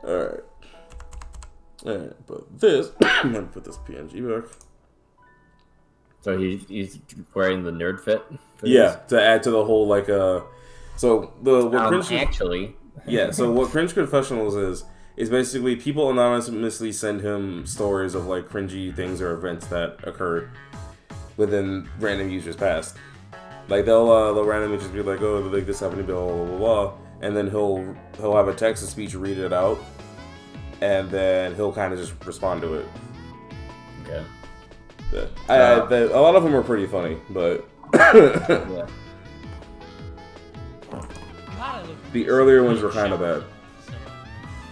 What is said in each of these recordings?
Alright. Alright, but this... I'm gonna put this PNG back. So he's wearing the nerd fit? Yeah, to add to the whole, like, So, actually... Yeah, so what Cringe Confessionals is basically people anonymously send him stories of, like, cringy things or events that occurred within random users' past. Like, they'll randomly just be like, oh, like, this happened to me, blah, blah, blah, blah, and then he'll have a text-to-speech read it out, and then he'll kind of just respond to it. Okay. Yeah. A lot of them are pretty funny, but... yeah. The earlier ones were kind of bad. So,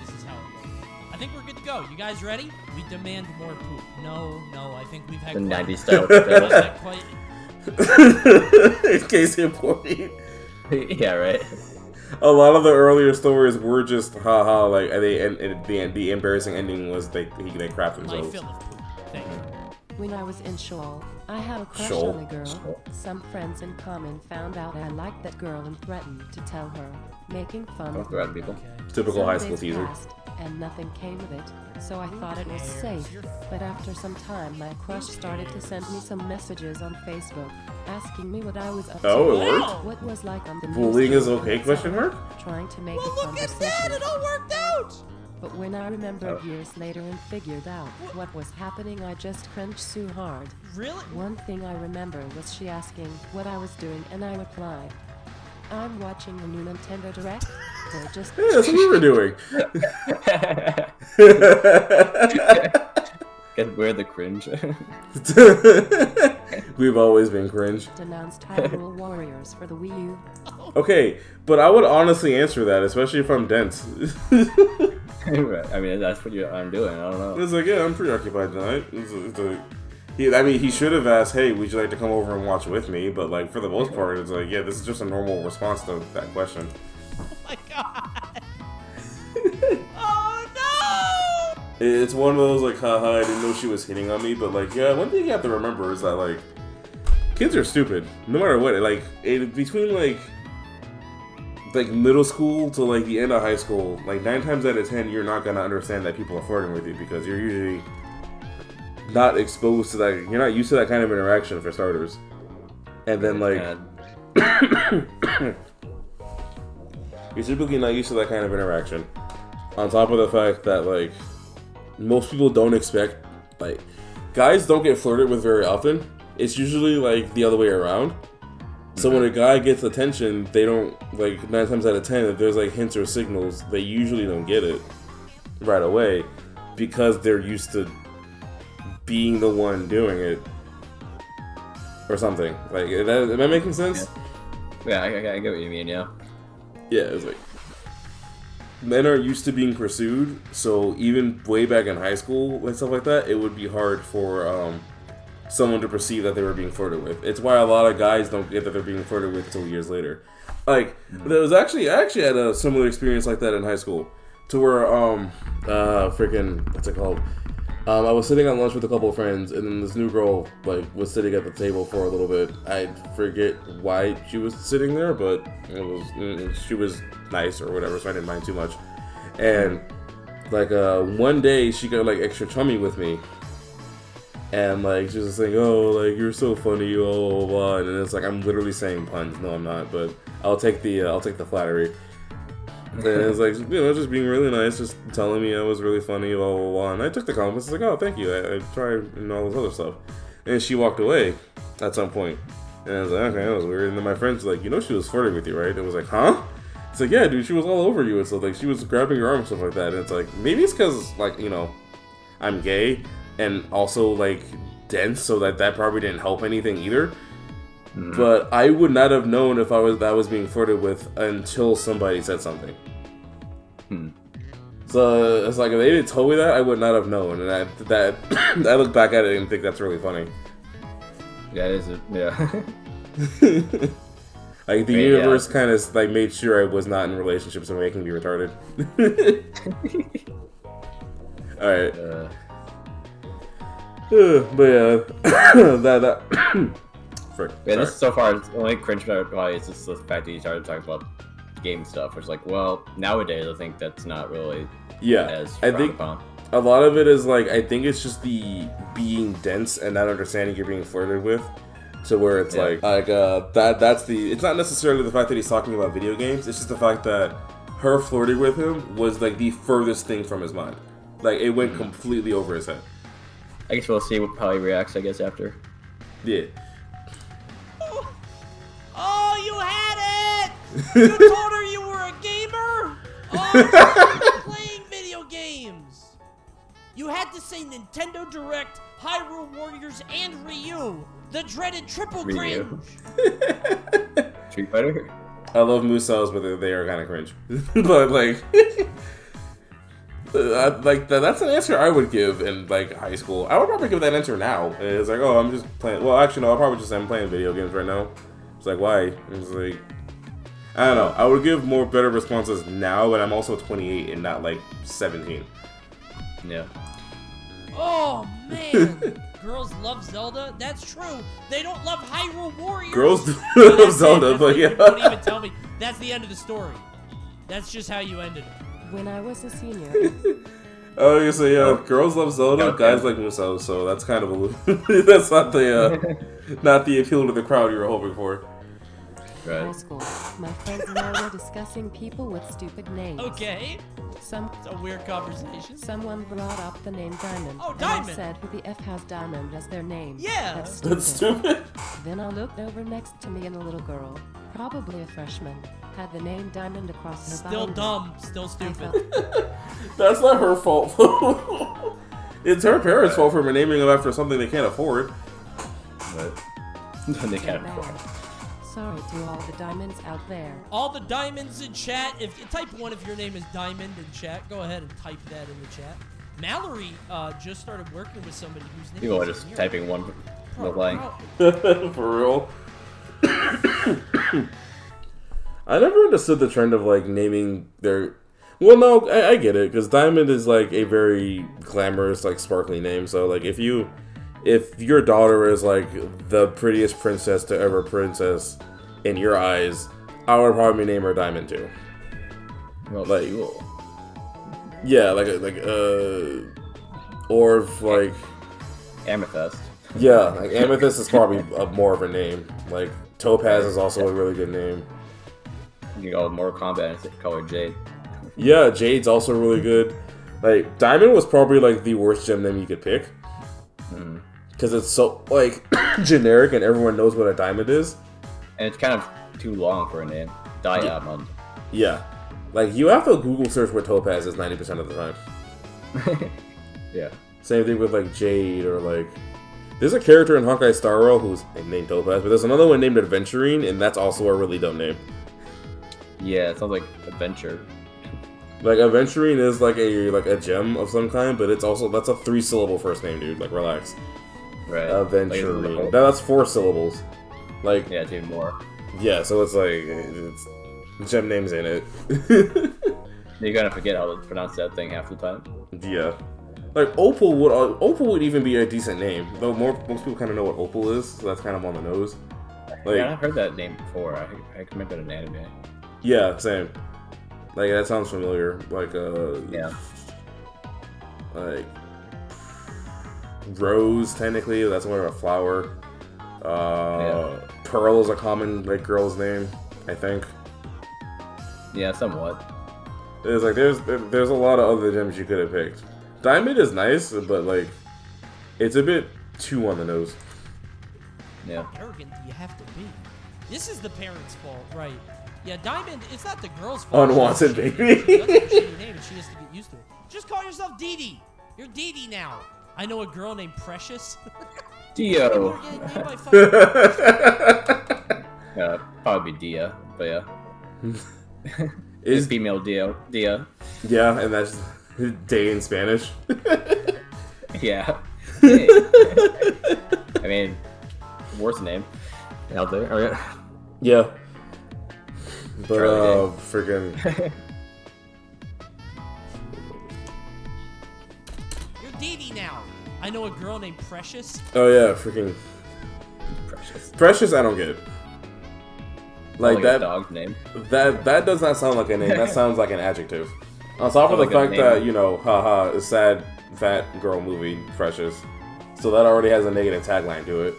this is how it goes. I think we're good to go. You guys ready? We demand more poop. No, I think we've had The quite... 90s style. In case in point. Yeah, right. A lot of the earlier stories were just haha, like the embarrassing ending was they crapped themselves. My fill of poop. Thank you. When I was in Shoal, I had a crush Shoal? on a girl. Some friends in common found out I liked that girl and threatened to tell her, making fun Don't of threaten people. Typical Some high school days teaser. passed, and nothing came of it, so I thought it was safe. But after some time, my crush started to send me some messages on Facebook, asking me what I was up to. Oh, it worked? What was like on the news Bullying is channel, okay? Question mark? Trying to make Well, a look at conversation. that! It all worked out! But when I remembered years later and figured out what was happening, I just cringed so hard. Really? One thing I remember was she asking what I was doing, and I replied, I'm watching the new Nintendo Direct. They're just... Yeah, that's what we were doing. And we're the cringe. We've always been cringe. Denounced Hyrule Warriors for the Wii U. Okay, but I would honestly answer that, especially if I'm dense. I mean, that's what I'm doing. I don't know. It's like, yeah, I'm preoccupied tonight. He should have asked, hey, would you like to come over and watch with me? But, like, for the most part, it's like, yeah, this is just a normal response to that question. Oh my god! Oh no! It's one of those, like, haha, I didn't know she was hitting on me. But, like, yeah, one thing you have to remember is that, like, kids are stupid. No matter what. Like, between, like, middle school to, like, the end of high school, like, 9 times out of 10, you're not going to understand that people are flirting with you because you're usually not exposed to that. You're not used to that kind of interaction, for starters. And then, like, you're typically not used to that kind of interaction. On top of the fact that, like, most people don't expect, like, guys don't get flirted with very often. It's usually, like, the other way around. So when a guy gets attention, they don't, like, 9 times out of 10, if there's, like, hints or signals, they usually don't get it right away because they're used to being the one doing it or something. Like, am I making sense? Yeah, I get what you mean, yeah. Yeah, it's like, men are used to being pursued, so even way back in high school and stuff like that, it would be hard for, someone to perceive that they were being flirted with. It's why a lot of guys don't get that they're being flirted with until years later. Like, there was I actually had a similar experience like that in high school, to where, freaking, what's it called? I was sitting on lunch with a couple of friends, and then this new girl, like, was sitting at the table for a little bit. I forget why she was sitting there, but she was nice or whatever, so I didn't mind too much. And, like, one day, she got, like, extra chummy with me. And, like, she was just saying, oh, like, you're so funny, blah, blah, blah. And it's like, I'm literally saying puns. No, I'm not, but I'll take the flattery. And it's like, just being really nice, just telling me I was really funny, blah, blah, blah. And I took the compliments. I was like, oh, thank you. I tried and all this other stuff. And she walked away at some point. And I was like, okay, that was weird. And then my friend's like, she was flirting with you, right? And it was like, huh? It's like, yeah, dude, she was all over you and stuff. Like, she was grabbing your arm and stuff like that. And it's like, maybe it's because, like, I'm gay. And also, like, dense, so that probably didn't help anything either. Mm-hmm. But I would not have known if I was being flirted with until somebody said something. So it's like, if they didn't tell me that, I would not have known. And that I look back at it and think that's really funny. Yeah, it is. Yeah. Like, the universe kind of, like, made sure I was not in relationships and making me retarded. Alright. But yeah, that. Frick. Yeah, this so far, the only cringe part probably is just the fact that you started talking about game stuff. It's like, well, nowadays I think that's not really Yeah, as I frowned think upon. a lot of it is like, I think it's just the being dense and not understanding you're being flirted with. To where it's that's the. It's not necessarily the fact that he's talking about video games. It's just the fact that her flirting with him was like the furthest thing from his mind. Like it went completely over his head. I guess we'll see how he reacts. I guess after. Yeah. Oh, you had it! You told her you were a gamer? Oh, playing video games. You had to say Nintendo Direct, Hyrule Warriors, and Ryu. The dreaded triple Ryu. cringe. Street Fighter. I love Musos, but they are kind of cringe. But like, that's an answer I would give in like high school. I would probably give that answer now. It's like, oh, I'm just playing. Well, actually, no, I'll probably just say I'm playing video games right now. It's like, why? It's like, I don't know. I would give more better responses now, but I'm also 28 and not like 17. Yeah. Oh man, girls love Zelda. That's true. They don't love Hyrule Warriors. Girls do That's love Zelda, it. but yeah. Don't even tell me. That's the end of the story. That's just how you ended it. When I was a senior, Oh, you say girls love Zelda, Okay. guys like Musos, so that's kind of a that's not the appeal to the crowd you were hoping for. high Right. school, my friends and I were discussing people with stupid names. Okay, Some it's a weird conversation. Someone brought up the name Diamond. Oh, And Diamond! I said, who the F has Diamond as their name? Yeah. That's stupid. That's stupid. Then I looked over next to me and a little girl, probably a freshman, had the name Diamond across her Still binder. dumb, still I stupid. felt That's not her fault. It's her parents' fault for naming them after something they can't afford. But they can't bad. afford. Sorry to all the diamonds out there. All the diamonds in chat. If you type 1 if your name is Diamond in chat, go ahead and type that in the chat. Mallory just started working with somebody whose name People are is just Amira. typing one Bro, replying. For real. I never understood the trend of like naming their. Well, no, I get it because Diamond is like a very glamorous, like sparkly name. So like if your daughter is like the prettiest princess to ever princess in your eyes, I would probably name her Diamond too. Well, Like- cool. Yeah, or if, like Amethyst. yeah, like Amethyst is probably more of a name. Like Topaz is also a really good name. You can go Mortal Kombat and call her Jade. Yeah, Jade's also really good. Like Diamond was probably like the worst gem name you could pick because it's so like generic and everyone knows what a diamond is. And it's kind of too long for a name. Diamond. Yeah, like you have to Google search what Topaz is 90% of the time. Yeah. Same thing with like Jade or like. There's a character in Honkai Star Rail who's named Topaz, but there's another one named Adventurine, and that's also a really dumb name. Yeah, it sounds like adventure. Like Adventurine is like a gem of some kind, but it's also that's a 3-syllable first name, dude. Like relax. Right. Adventurine. Like, That's 4 syllables. Like yeah, it's even more. yeah, so it's like it's gem names in it. You're gonna forget how to pronounce that thing half the time. Yeah. Like Opal would even be a decent name, though most people kind of know what Opal is, so that's kind of on the nose. Like Yeah, I've heard that name before. I can remember an anime. yeah, same. Like that sounds familiar. Like Yeah. like Rose, technically, that's more of a flower. Pearl is a common like girl's name, I think. Yeah, somewhat. There's like there's a lot of other gems you could have picked. Diamond is nice, but like it's a bit too on the nose. Yeah. How arrogant do you have to be? This is the parents' fault, right? Yeah, Diamond, it's not the girl's fault. Unwanted She baby. has a shitty name and she has to get used to it. Just call yourself Dee Dee. You're Dee Dee now. I know a girl named Precious. Dio. People are getting named by fucking- Probably Dia, but yeah. Is female Dia. yeah, and that's day in Spanish. Yeah. Hey. I mean, worst name out there. Oh yeah. Yeah. But Charlie freaking You're Dee Dee now. I know a girl named Precious. oh yeah, freaking Precious. Precious. I don't get it. Like a that dog name. That does not sound like a name. That sounds like an adjective. On top of the Sounds like a fact that, name. you know, haha, a sad fat girl movie, Precious. So that already has a negative tagline to it.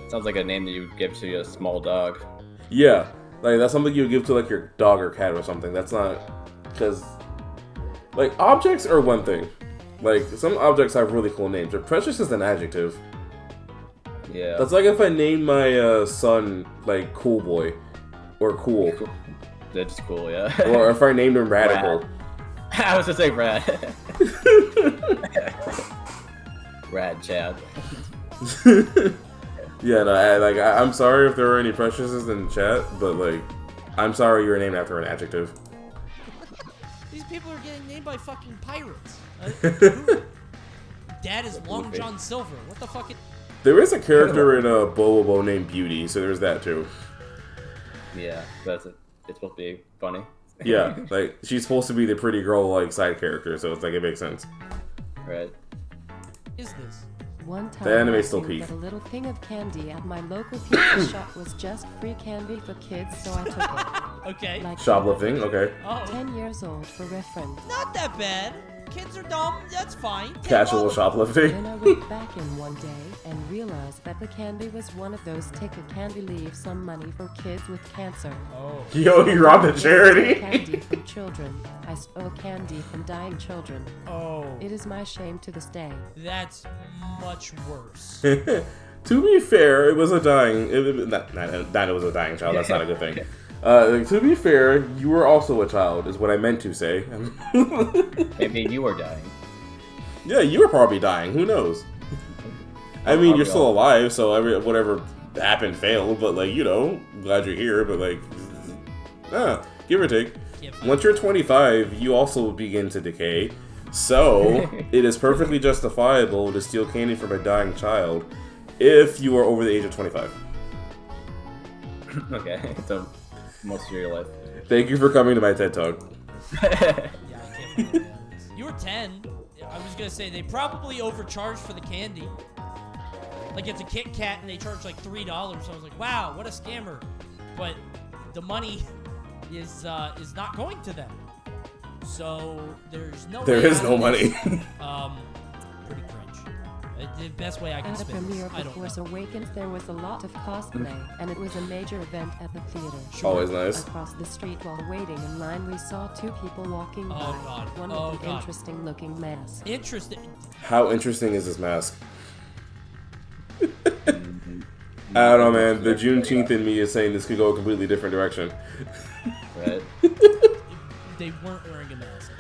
Sounds like a name that you would give to a small dog. Yeah, like that's something you would give to like your dog or cat or something. That's not because like objects are one thing. Like some objects have really cool names, but Precious is an adjective. Yeah. That's like if I named my son like Cool Boy or Cool, That's cool, yeah. or if I named him Radical. I was gonna say Rad. Rad Chad. Yeah, no, I'm sorry if there were any Preciouses in chat, but like, I'm sorry you were named after an adjective. These people are getting named by fucking pirates. Dad is Long John Silver. What the fuck? There is a character in Bobobo named Beauty, so there's that too. Yeah, it's supposed to be funny. Yeah, like she's supposed to be the pretty girl like side character, so it's like it makes sense. Right. Is this? One time The anime I still knew peak. that a little thing of candy at my local pizza shop was just free candy for kids, so I took it. Okay. Like Shoplifting, okay. Oh, 10 years old for reference. not that bad. Kids are dumb. That's fine. Take Casual all of it. shoplifting. Then I went back in one day and realized that the candy was one of those take a candy leave some money for kids with cancer. Oh. Yo, you robbed a I stole candy charity. from children. I stole candy from dying children. Oh. It is my shame to this day. That's much worse. To be fair, it was a dying. Not it was a dying child. That's not a good thing. To be fair, you were also a child, is what I meant to say. Maybe you were dying. Yeah, you were probably dying. Who knows? I mean, you're still alive, so whatever happened failed. But like, you know, glad you're here. But like, give or take. Once you're 25, you also begin to decay. So it is perfectly justifiable to steal candy from a dying child if you are over the age of 25. Okay, so most of your life. Thank you for coming to my TED Talk. Yeah, I can't believe that. You were 10. I was gonna say they probably overcharged for the candy. Like it's a Kit Kat and they charge like $3. So I was like, wow, what a scammer. But the money is not going to them. So there's no. There way is out no of money. this. Pretty cringe. The best way I can At a spin premiere this. of I The don't Force know. Awakens, there was a lot of cosplay, and it was a major event at the theater. Always nice. Across the street while waiting in line, we saw two people walking by. Oh, God. One Oh, with an God. interesting looking mask. Interesting. How interesting is this mask? I don't know, man. The Juneteenth in me is saying this could go a completely different direction. Right. They weren't wearing a mask.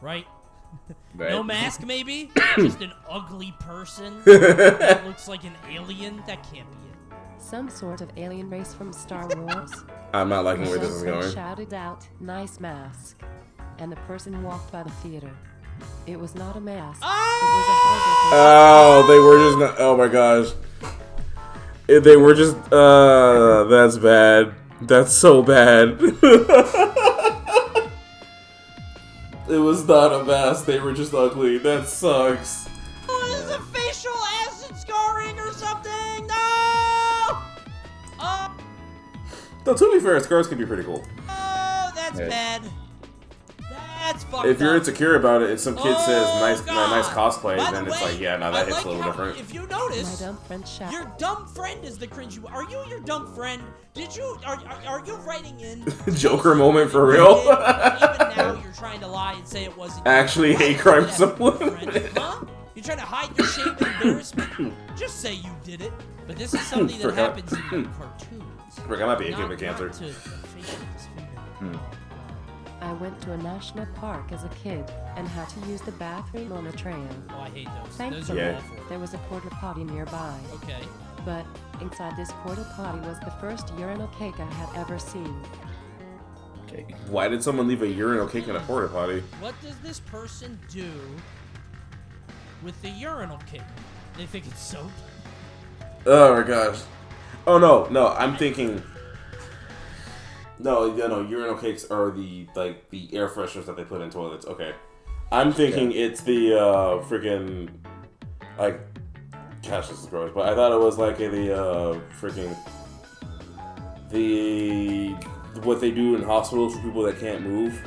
Right? Right. No mask, maybe? Just an ugly person that looks like an alien? That can't be it. Some sort of alien race from Star Wars. I'm not liking where this is Someone going. shouted out, "Nice mask," and the person walked by the theater. It was not a mask. Ah! Oh, they were just not. Oh my gosh. They were just. That's bad. That's so bad. It was not a mask. They were just ugly. That sucks. Oh, is it facial acid scarring or something? No! Oh, Though, to be fair, scars can be pretty cool. oh that's Yeah. bad. That's fucked If you're up. insecure about it and some kid says nice, God. nice cosplay, By then the it's way, like, yeah, now that I hits like a little how- different. If you My notice, dumb friend shouted. your dumb friend is the cringe. Are you your dumb friend? Did you are you writing in? Joker moment for real. Even now, you're trying to lie and say it wasn't. you. Actually Why hate would crime that be someone. your friend? Huh? You're trying to hide your shame and embarrassment. Just say you did it. But this is something that Forgot. happens in cartoons. Frick, I might be a kid Not- with cancer. not to the facial disfigurement. I went to a national park as a kid and had to use the bathroom on a trail. Oh, I hate those. Those Thankfully, are Yeah. awful. there was a porta potty nearby. Okay. But inside this porta potty was the first urinal cake I had ever seen. Okay. Why did someone leave a urinal cake in a porta potty? What does this person do with the urinal cake? They think it's soap. Oh my gosh. Oh no, I'm thinking. No, urinal cakes are the air fresheners that they put in toilets. Okay, I'm thinking it's the freaking like. Gosh, this is gross, but I thought it was like the freaking what they do in hospitals for people that can't move.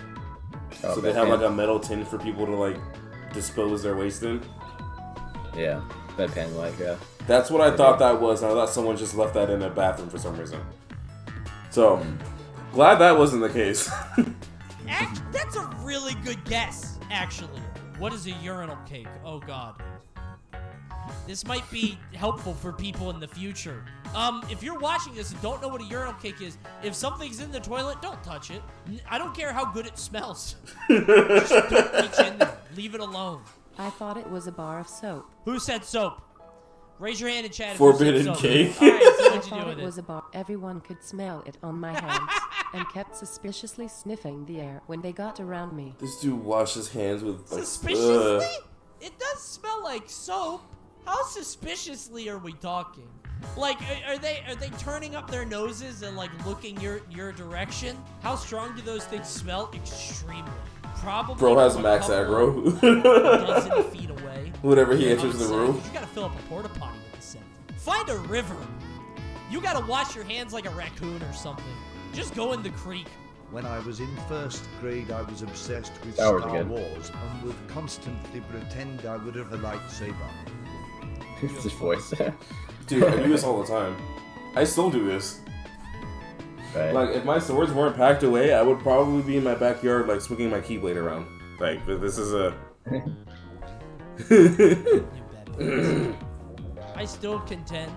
Oh, So they have like a metal tin for people to like dispose their waste in. Yeah, bedpan like, yeah. That's what I thought that was. And I thought someone just left that in a bathroom for some reason. So, glad that wasn't the case. That's a really good guess, actually. What is a urinal cake? Oh, God. This might be helpful for people in the future. If you're watching this and don't know what a urinal cake is, if something's in the toilet, don't touch it. I don't care how good it smells. Just don't reach in there. Leave it alone. I thought it was a bar of soap. Who said soap? Raise your hand in chat. Forbidden if cake. All right, so I what'd you thought do it with was a bar. Everyone could smell it on my hands and kept suspiciously sniffing the air when they got around me. This dude washed his hands with like, Suspiciously? It does smell like soap. How suspiciously are we talking? Like, are they turning up their noses and like looking your direction? How strong do those things smell? Extremely. Probably. Bro has from a max couple aggro. dozen feet away. Whenever he You know enters what the I'm room. saying? You gotta fill up a porta potty with the scent. Find a river. You gotta wash your hands like a raccoon or something. Just go in the creek. When I was in first grade, I was obsessed with Star Star Wars Wars again. and would constantly pretend I would have a lightsaber. It's his voice. Dude, I do this all the time. I still do this. Right. Like, if my swords weren't packed away, I would probably be in my backyard, like, swinging my keyblade around. Like, this is a... You bet. I still contend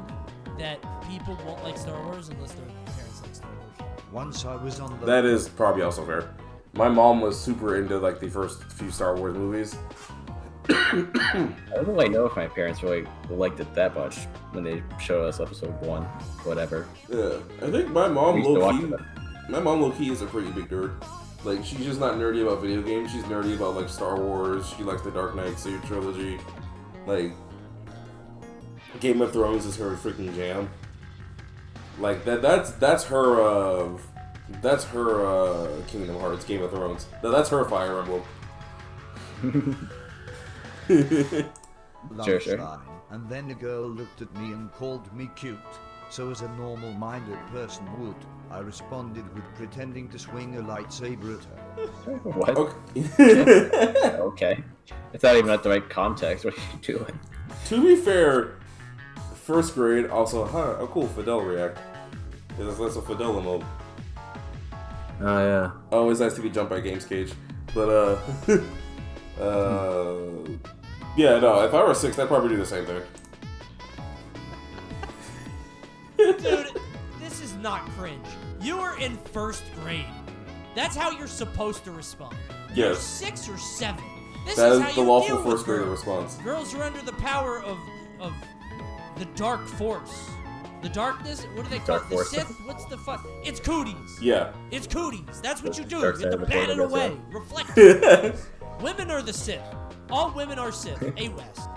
that people won't like Star Wars unless their parents like Star Wars. Once I was on the That is probably also fair. My mom was super into, like, the first few Star Wars movies. I don't really know if my parents really liked it that much when they showed us episode 1, whatever. Yeah, I think my mom We used to watch low-key... it. My mom low-key is a pretty big nerd. Like, she's just not nerdy about video games. She's nerdy about, like, Star Wars. She likes the Dark Knight trilogy. Like, Game of Thrones is her freaking jam. Like, that's her Kingdom Hearts, Game of Thrones. That's her Fire Emblem. Sure. lunchtime, and then a girl looked at me and called me cute. So as a normal-minded person would, I responded with pretending to swing a lightsaber at her. What? Okay. Okay. It's not even at the right context. What are you doing? To be fair, first grade also, a cool Fidel react. That's a Fidel emote. Oh, yeah. Always nice to be jumped by Games Cage. But, yeah, no, if I were 6, I'd probably do the same thing. Dude, this is not cringe. You are in first grade. That's how you're supposed to respond. You're Yes. 6 or 7. This That is is how the you lawful deal with first grader girls. response. Girls are under the power of the dark force. The darkness? What do they call Dark it? The force. Sith? What's the fuck? It's cooties. Yeah. It's cooties. That's what you do. You Dark have side to of the bat force, it I guess, away. yeah. Reflect it. Women are the Sith. All women are Sith. A-West.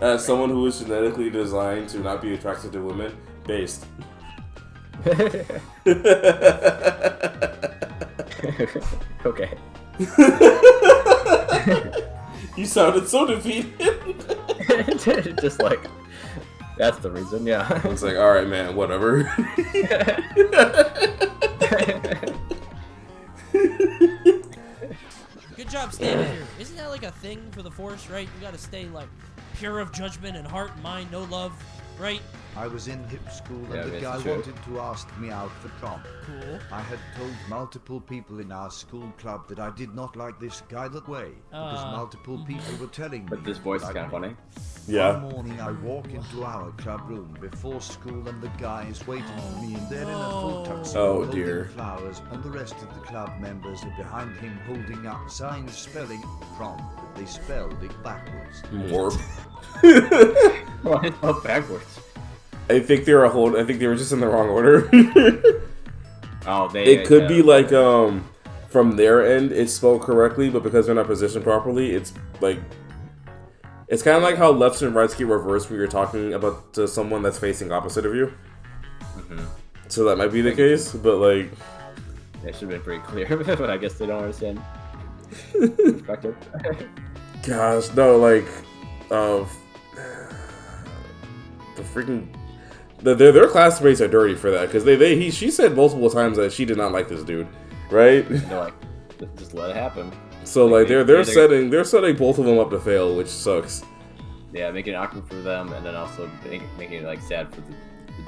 As someone who is genetically designed to not be attracted to women, based. Okay. You sounded so defeated. Just like, that's the reason, yeah. It's like, alright, man, whatever. Good job standing here. Isn't that like a thing for the Force, right? You gotta stay like pure of judgment and heart and mind, no love, right? I was in hip school and Yeah, the that's guy true. wanted to ask me out for prom. Cool. I had told multiple people in our school club that I did not like this guy that way, because multiple people were telling me. But this voice is like, kind of funny. Yeah. One morning I walk into our club room before school and the guy is waiting for me and they're in a full tuxedo Oh, holding dear. flowers and the rest of the club members are behind him holding up signs spelling prom, but they spelled it backwards. Warp. Why is it backwards? I think they were just in the wrong order. Oh, they. It could be like, from their end, it's spelled correctly, but because they're not positioned properly, it's like, it's kind of like how lefts and rights get reversed when you're talking about to someone that's facing opposite of you. Mm-hmm. So that might be the case, but like, They should have been pretty clear, but I guess they don't understand. Perspective. gosh, no, like, the freaking Their classmates are dirty for that because she said multiple times that she did not like this dude, right? And they're like, just let it happen. So like they're setting both of them up to fail, which sucks. Yeah, making it awkward for them, and then also making it like sad for the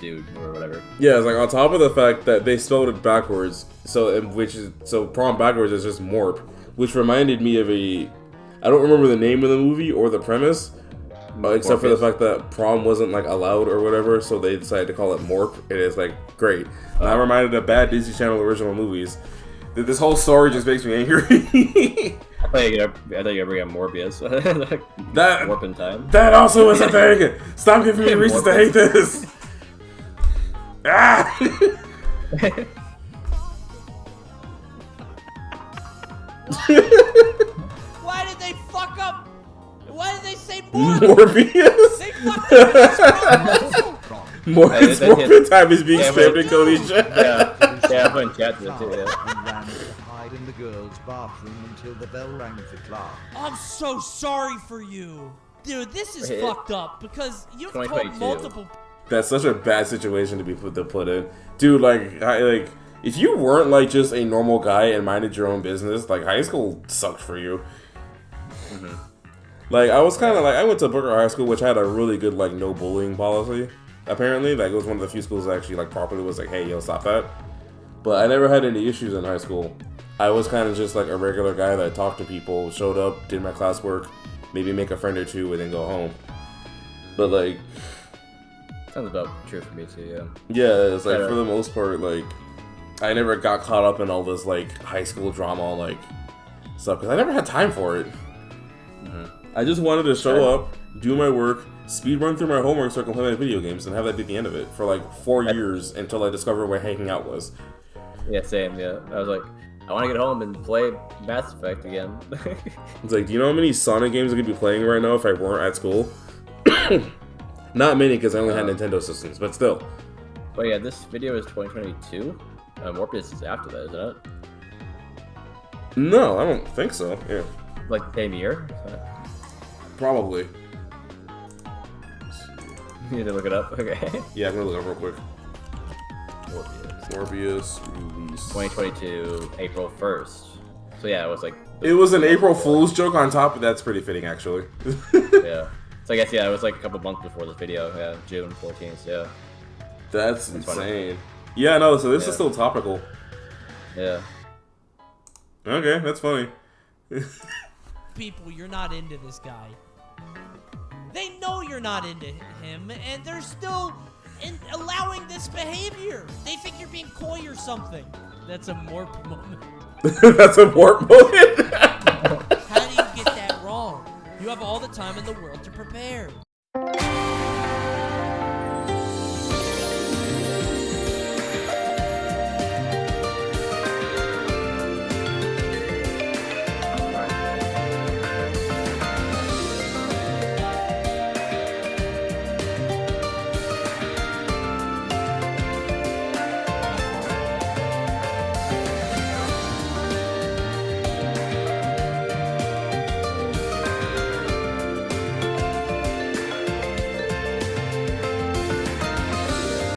dude or whatever. Yeah, it's like on top of the fact that they spelled it backwards, so prom backwards is just morp, which reminded me of I don't remember the name of the movie or the premise, except for the fact that prom wasn't like allowed or whatever, so they decided to call it morp. And it's like great. And I'm reminded of bad Disney Channel original movies. This whole story just makes me angry. I thought you were gonna bring up Morbius. That warp in time. That also is a thing. Stop giving me reasons to hate this. Ah! Why did they fuck up? Why did they say Morbius? Morbius? They fucked up Morphin time is being spammed in Coney's chat. Yeah, I'm going to chat this too, And ran to hide in the girls' bathroom until the bell rang for class. I'm so sorry for you. Dude, this is fucked up because you've told 2022. multiple. That's such a bad situation to be put in. Dude, like if you weren't like just a normal guy and minded your own business, like high school sucked for you. Mm-hmm. Like I was kind of like I went to Booker High School, which had a really good like no bullying policy. Apparently, like it was one of the few schools that actually like properly was like, hey, yo, stop that. But I never had any issues in high school. I was kind of just like a regular guy that talked to people, showed up, did my classwork, maybe make a friend or two, and then go home. But like, sounds about true for me too. Yeah, it's like for the most part, like I never got caught up in all this like high school drama like stuff because I never had time for it. Mm-hmm. I just wanted to show up, do my work, speed run through my homework so I can play my video games and have that be the end of it for like 4 years until I discovered where hanging out was. Yeah, same. Yeah, I was like, I want to get home and play Mass Effect again. It's like, do you know how many Sonic games I could be playing right now if I weren't at school? Not many because I only had Nintendo systems, but still. But yeah, this video is 2022. Morbius is after that, isn't it? No, I don't think so. Yeah, Like the same year? probably. You need to look it up. Okay. Yeah, I'm gonna look up real quick. Morbius. Morbius release 2022, April 1st. So yeah, it was like. It was an April Fool's joke on top, but that's pretty fitting actually. Yeah. So I guess it was like a couple months before this video. Yeah, June 14th. Yeah. That's insane. Funny. Yeah, no. So this is still topical. Yeah. Okay, that's funny. People, you're not into this guy. They know you're not into him, and they're still allowing this behavior. They think you're being coy or something. That's a morp moment. That's a morp moment? How do you get that wrong? You have all the time in the world to prepare.